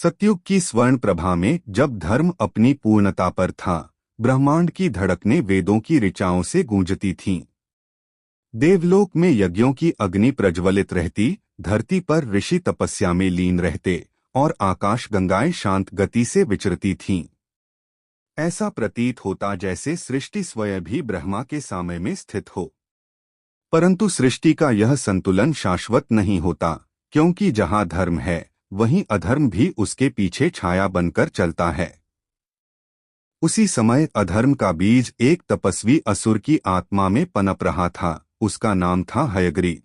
सतयुग की स्वर्ण प्रभा में जब धर्म अपनी पूर्णता पर था, ब्रह्मांड की धड़कनें वेदों की ऋचाओं से गूंजती थीं। देवलोक में यज्ञों की अग्नि प्रज्वलित रहती, धरती पर ऋषि तपस्या में लीन रहते और आकाश गंगाएं शांत गति से विचरती थीं। ऐसा प्रतीत होता जैसे सृष्टि स्वयं भी ब्रह्मा के सामने में स्थित हो। परंतु सृष्टि का यह संतुलन शाश्वत नहीं होता, क्योंकि जहाँ धर्म है वहीं अधर्म भी उसके पीछे छाया बनकर चलता है। उसी समय अधर्म का बीज एक तपस्वी असुर की आत्मा में पनप रहा था। उसका नाम था हयग्रीव।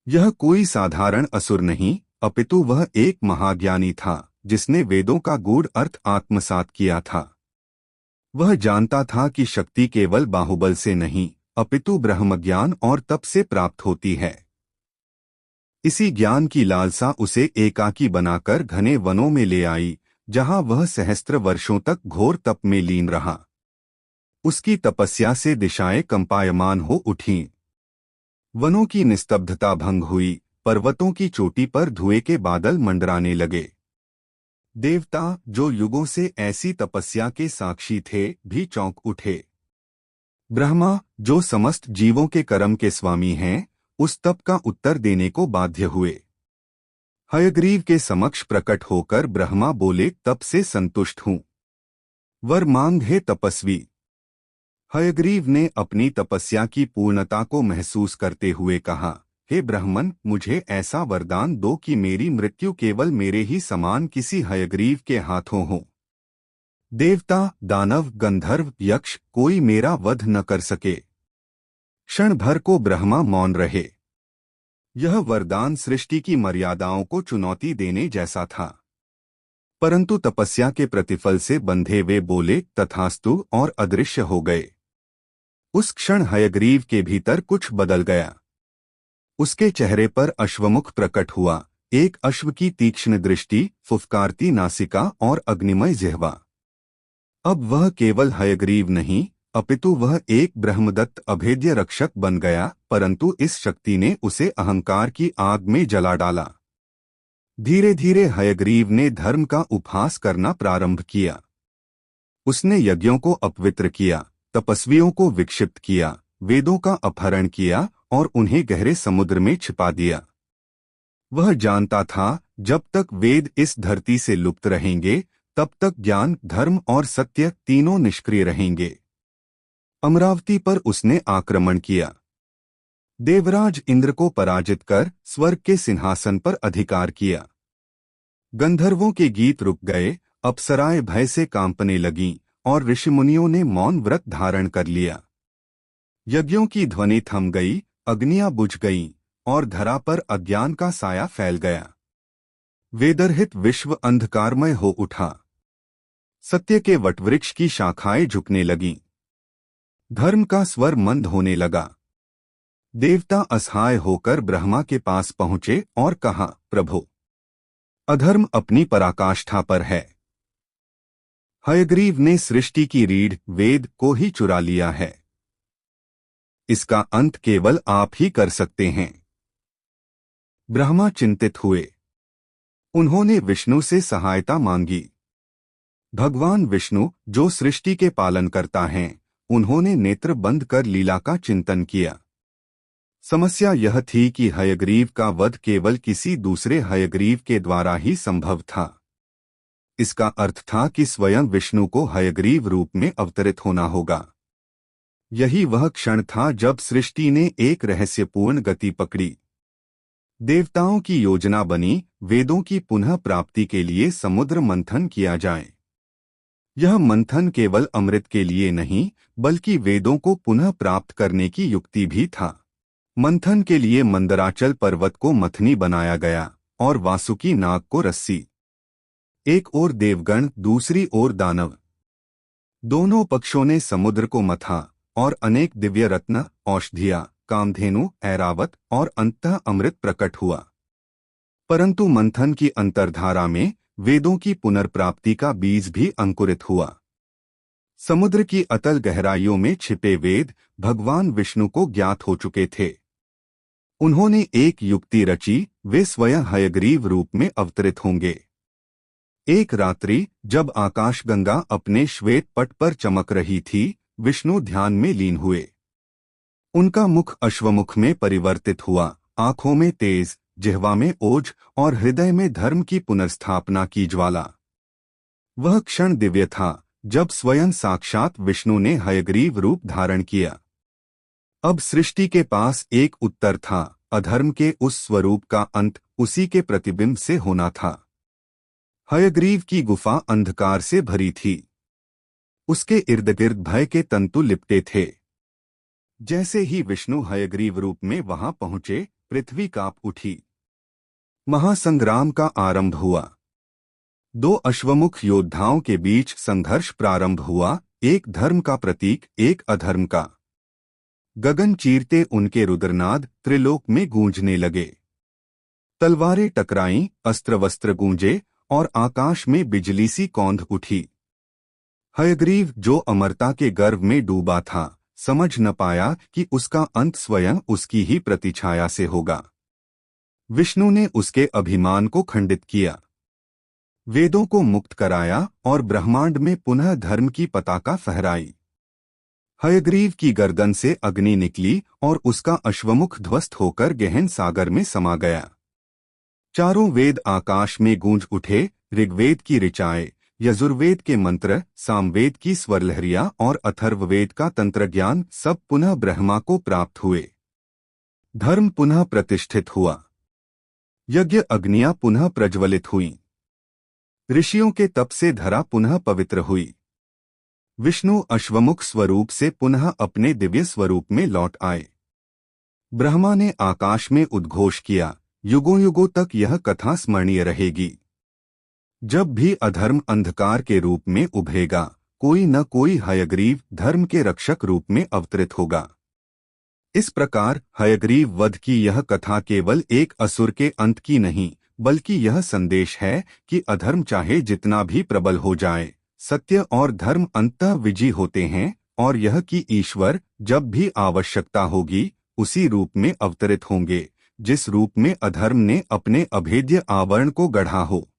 यह कोई साधारण असुर नहीं, अपितु वह एक महाज्ञानी था जिसने वेदों का गूढ़ अर्थ आत्मसात किया था। वह जानता था कि शक्ति केवल बाहुबल से नहीं, अपितु ब्रह्मज्ञान और तप से प्राप्त होती है। इसी ज्ञान की लालसा उसे एकाकी बनाकर घने वनों में ले आई, जहां वह सहस्त्र वर्षों तक घोर तप में लीन रहा। उसकी तपस्या से दिशाएं कंपायमान हो उठीं। वनों की निस्तब्धता भंग हुई, पर्वतों की चोटी पर धुएं के बादल मंडराने लगे। देवता, जो युगों से ऐसी तपस्या के साक्षी थे, भी चौंक उठे। ब्रह्मा, जो समस्त जीवों के कर्म के स्वामी हैं, उस तप का उत्तर देने को बाध्य हुए। हयग्रीव के समक्ष प्रकट होकर ब्रह्मा बोले, तप से संतुष्ट हूँ, वर मांग हे तपस्वी। हयग्रीव ने अपनी तपस्या की पूर्णता को महसूस करते हुए कहा, हे ब्राह्मण, मुझे ऐसा वरदान दो कि मेरी मृत्यु केवल मेरे ही समान किसी हयग्रीव के हाथों हो। देवता, दानव, गंधर्व, यक्ष कोई मेरा वध न कर सके। क्षण भर को ब्रह्मा मौन रहे। यह वरदान सृष्टि की मर्यादाओं को चुनौती देने जैसा था। परंतु तपस्या के प्रतिफल से बंधे वे बोले, तथास्तु, और अदृश्य हो गए। उस क्षण हयग्रीव के भीतर कुछ बदल गया। उसके चेहरे पर अश्वमुख प्रकट हुआ, एक अश्व की तीक्ष्ण दृष्टि, फुफकारती नासिका और अग्निमय जिह्वा। अब वह केवल हयग्रीव नहीं, अपितु वह एक ब्रह्मदत्त अभेद्य रक्षक बन गया। परंतु इस शक्ति ने उसे अहंकार की आग में जला डाला। धीरे धीरे हयग्रीव ने धर्म का उपहास करना प्रारंभ किया। उसने यज्ञों को अपवित्र किया, तपस्वियों को विक्षिप्त किया, वेदों का अपहरण किया और उन्हें गहरे समुद्र में छिपा दिया। वह जानता था, जब तक वेद इस धरती से लुप्त रहेंगे, तब तक ज्ञान, धर्म और सत्य तीनों निष्क्रिय रहेंगे। अमरावती पर उसने आक्रमण किया। देवराज इंद्र को पराजित कर स्वर्ग के सिंहासन पर अधिकार किया। गंधर्वों के गीत रुक गए, अप्सराएं भय से कांपने लगीं और ऋषिमुनियों ने मौन व्रत धारण कर लिया। यज्ञों की ध्वनि थम गई, अग्नियां बुझ गईं और धरा पर अज्ञान का साया फैल गया। वेदरहित विश्व अंधकारमय हो उठा। सत्य के वटवृक्ष की शाखाएं झुकने लगीं। धर्म का स्वर मंद होने लगा। देवता असहाय होकर ब्रह्मा के पास पहुंचे और कहा, प्रभु, अधर्म अपनी पराकाष्ठा पर है। हयग्रीव ने सृष्टि की रीढ़, वेद को ही चुरा लिया है। इसका अंत केवल आप ही कर सकते हैं। ब्रह्मा चिंतित हुए। उन्होंने विष्णु से सहायता मांगी। भगवान विष्णु, जो सृष्टि के पालनकर्ता हैं, उन्होंने नेत्र बंद कर लीला का चिंतन किया। समस्या यह थी कि हयग्रीव का वध केवल किसी दूसरे हयग्रीव के द्वारा ही संभव था। इसका अर्थ था कि स्वयं विष्णु को हयग्रीव रूप में अवतरित होना होगा। यही वह क्षण था जब सृष्टि ने एक रहस्यपूर्ण गति पकड़ी। देवताओं की योजना बनी, वेदों की पुनः प्राप्ति के लिए समुद्र मंथन किया जाए। यह मंथन केवल अमृत के लिए नहीं, बल्कि वेदों को पुनः प्राप्त करने की युक्ति भी था। मंथन के लिए मंदराचल पर्वत को मथनी बनाया गया और वासुकी नाग को रस्सी। एक ओर देवगण, दूसरी ओर दानव। दोनों पक्षों ने समुद्र को मथा और अनेक दिव्य रत्न, औषधियां, कामधेनु, ऐरावत और अंततः अमृत प्रकट हुआ। परंतु मंथन की अंतर्धारा में वेदों की पुनर्प्राप्ति का बीज भी अंकुरित हुआ। समुद्र की अतल गहराइयों में छिपे वेद भगवान विष्णु को ज्ञात हो चुके थे। उन्होंने एक युक्ति रची, वे स्वयं हयग्रीव रूप में अवतरित होंगे। एक रात्रि जब आकाशगंगा अपने श्वेत पट पर चमक रही थी, विष्णु ध्यान में लीन हुए। उनका मुख अश्वमुख में परिवर्तित हुआ, आंखों में तेज, जिह्वा में ओज और हृदय में धर्म की पुनर्स्थापना की ज्वाला। वह क्षण दिव्य था जब स्वयं साक्षात विष्णु ने हयग्रीव रूप धारण किया। अब सृष्टि के पास एक उत्तर था, अधर्म के उस स्वरूप का अंत उसी के प्रतिबिंब से होना था। हयग्रीव की गुफा अंधकार से भरी थी। उसके इर्द गिर्द भय के तंतु लिपटे थे। जैसे ही विष्णु हयग्रीव रूप में वहां पहुंचे, पृथ्वी कांप उठी। महासंग्राम का आरंभ हुआ। दो अश्वमुख योद्धाओं के बीच संघर्ष प्रारंभ हुआ, एक धर्म का प्रतीक, एक अधर्म का। गगन चीरते उनके रुद्रनाद त्रिलोक में गूंजने लगे। तलवारें टकराईं, अस्त्र वस्त्र गूंजे और आकाश में बिजली सी कौंध उठी। हयग्रीव, जो अमरता के गर्व में डूबा था, समझ न पाया कि उसका अंत स्वयं उसकी ही प्रतिछाया से होगा। विष्णु ने उसके अभिमान को खंडित किया, वेदों को मुक्त कराया और ब्रह्मांड में पुनः धर्म की पताका फहराई। हयग्रीव की गर्दन से अग्नि निकली और उसका अश्वमुख ध्वस्त होकर गहन सागर में समा गया। चारों वेद आकाश में गूंज उठे, ऋग्वेद की ऋचाएं, यजुर्वेद के मंत्र, सामवेद की स्वरलहरियां और अथर्ववेद का तंत्रज्ञान सब पुनः ब्रह्मा को प्राप्त हुए। धर्म पुनः प्रतिष्ठित हुआ। यज्ञ अग्नियां पुनः प्रज्वलित हुईं। ऋषियों के तप से धरा पुनः पवित्र हुई। विष्णु अश्वमुख स्वरूप से पुनः अपने दिव्य स्वरूप में लौट आए। ब्रह्मा ने आकाश में उद्घोष किया, युगों युगों तक यह कथा स्मरणीय रहेगी। जब भी अधर्म अंधकार के रूप में उभरेगा, कोई न कोई हयग्रीव धर्म के रक्षक रूप में अवतरित होगा। इस प्रकार हयग्रीव वध की यह कथा केवल एक असुर के अंत की नहीं, बल्कि यह संदेश है कि अधर्म चाहे जितना भी प्रबल हो जाए, सत्य और धर्म अंततः विजयी होते हैं, और यह कि ईश्वर जब भी आवश्यकता होगी उसी रूप में अवतरित होंगे, जिस रूप में अधर्म ने अपने अभेद्य आवरण को गढ़ा हो।